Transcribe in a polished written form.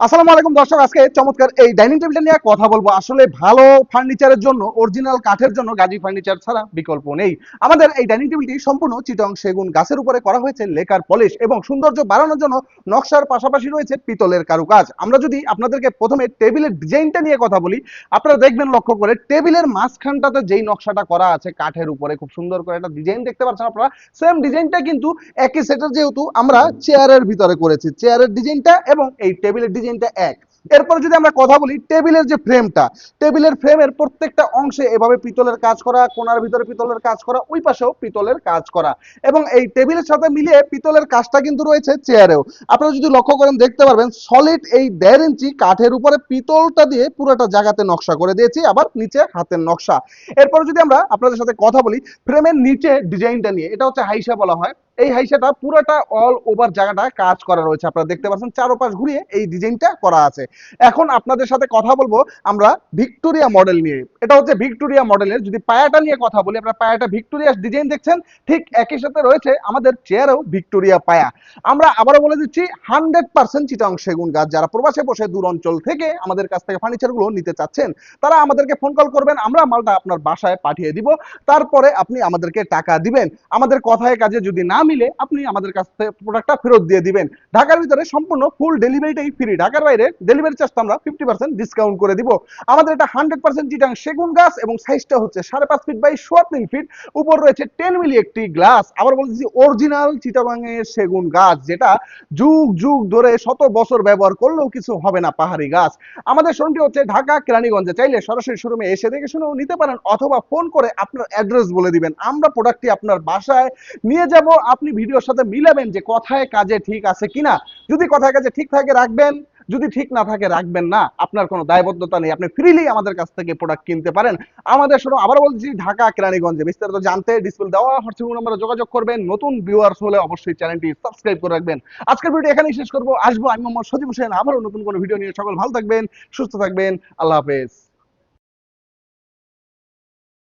আসসালামু আলাইকুম দর্শক, আজকে চমৎকার এই ডাইনিং টেবিলটা নিয়ে কথা বলবো। আসলে ভালো ফার্নিচারের জন্য অরিজিনাল কাঠের জন্য গাজী ফার্নিচার ছাড়া বিকল্প নেই। আমাদের এই ডাইনিং টেবিলটি সম্পূর্ণ চিটং সেগুন গাছের উপরে করা হয়েছে লেকার পলিশ এবং সৌন্দর্য বাড়ানোর জন্য নকশার পাশাপাশি রয়েছে পিতলের কারুকাজ। আমরা যদি আপনাদেরকে প্রথমে টেবিলের ডিজাইনটা নিয়ে কথা বলি, আপনারা দেখবেন লক্ষ্য করে টেবিলের মাঝখানটাতে যেই নকশাটা করা আছে কাঠের উপরে খুব সুন্দর করে একটা ডিজাইন দেখতে পাচ্ছেন আপনারা। সেম ডিজাইনটা কিন্তু একই সেটের, যেহেতু আমরা চেয়ারের ভিতরে করেছি, চেয়ারের ডিজাইনটা এবং এই টেবিলের ডিজাইনটা এক। এরপর যদি আমরা কথা বলি টেবিলের যে ফ্রেমটা, টেবিলের ফ্রেমের প্রত্যেকটা অংশে এভাবে পিতলের কাজ করা, কোণার ভিতরে পিতলের কাজ করা, ওই পাশেও পিতলের কাজ করা এবং এই টেবিলের সাথে মিলিয়ে পিতলের কাজটা কিন্তু রয়েছে চেয়ারেও। আপনারা যদি লক্ষ্য করেন দেখতে পারবেন সলিড এই 1.5 ইঞ্চি কাঠের উপরে পিতলটা দিয়ে পুরোটা জায়গাতে নকশা করে দিয়েছি, আবার নিচে হাতের নকশা। এরপর যদি আমরা আপনাদের সাথে কথা বলি ফ্রেমের নিচে ডিজাইনটা নিয়ে, এটা হচ্ছে হাইসা বলা হয়। এই হাইসাটা পুরোটা অল ওভার জায়গাটা কাজ করা রয়েছে, আপনারা দেখতে পাচ্ছেন চারপাশ ঘুরিয়ে এই ডিজাইনটা করা আছে। এখন আপনাদের সাথে কথা বলবো আমরা ভিক্টোরিয়া মডেল নিয়ে। এটা হচ্ছে ভিক্টোরিয়া মডেলের, যদি পায়াটা নিয়ে কথা বলি, আপনারা পায়াটা ভিক্টোরিয়া ডিজাইন দেখছেন, ঠিক একই সাথে রয়েছে আমাদের চেয়ারেও ভিক্টোরিয়া পায়া। আমরা আবারও বলে দিচ্ছি 100% চিটাং সেগুন গাছ। যারা প্রবাসে বসে দূর অঞ্চল থেকে আমাদের কাছ থেকে ফার্নিচারগুলো নিতে চাচ্ছেন, তারা আমাদেরকে ফোন কল করবেন, আমরা মালটা আপনার বাসায় পাঠিয়ে দিব। তারপরে আপনি আমাদেরকে টাকা দিবেন। আমাদের কথায় কাজে যদি না মিলে আপনি আমাদের কাছ থেকে প্রোডাক্টটা ফেরত দিয়ে দিবেন। ঢাকার ভিতরে সম্পূর্ণ ফুল ডেলিভারিটাই ফ্রি, ঢাকার বাইরে ডেলিভারি চার্জটা আমরা 50% ডিসকাউন্ট করে দিব। আমাদের এটা 100% চিটাং সেগুন গাছ এবং সাইজটা হচ্ছে 5.5 ফিট বাই 3.25 ফিট। উপর রয়েছে 10 মিলি একটি গ্লাস। আবার বলতেছি অরিজিনাল চিটাগাংয়ের সেগুন গাছ, যেটা যুগ যুগ ধরে শত বছর ব্যবহার করলেও কিছু হবে না, পাহাড়ি গাছ। আমাদের শোরুমটি হচ্ছে ঢাকা কেরানীগঞ্জে। চাইলে সরাসরি শোরুমে এসে দেখে শুনেও নিতে পারেন, অথবা ফোন করে আপনার অ্যাড্রেস বলে দিবেন, আমরা প্রোডাক্টটি আপনার বাসায় নিয়ে যাব। আপনি ভিডিওর সাথে মিলাবেন যে কথায় কাজে ঠিক আছে কিনা। যদি কথায় কাজে ঠিক থাকে রাখবেন, যদি ঠিক না থাকে রাখবেন না, আপনার কোনো দায়বদ্ধতা নেই, আপনি ফ্রিলি আমাদের কাছ থেকে প্রোডাক্ট কিনতে পারেন। আমাদের শোরুম আবার বলছি ঢাকা কেরানীগঞ্জে। বিস্তারিত জানতে ডিসপ্লে দেওয়া হোয়াটসঅ্যাপ নম্বরে যোগাযোগ করবেন। নতুন ভিউয়ার্স হলে অবশ্যই চ্যানেলটি সাবস্ক্রাইব করে রাখবেন। আজকের ভিডিও এখানেই শেষ করবো। আসবো আমি মোহাম্মদ সজীব হোসেন আবারও নতুন কোনো ভিডিও নিয়ে। সকল ভালো থাকবেন, সুস্থ থাকবেন, আল্লাহ হাফেজ।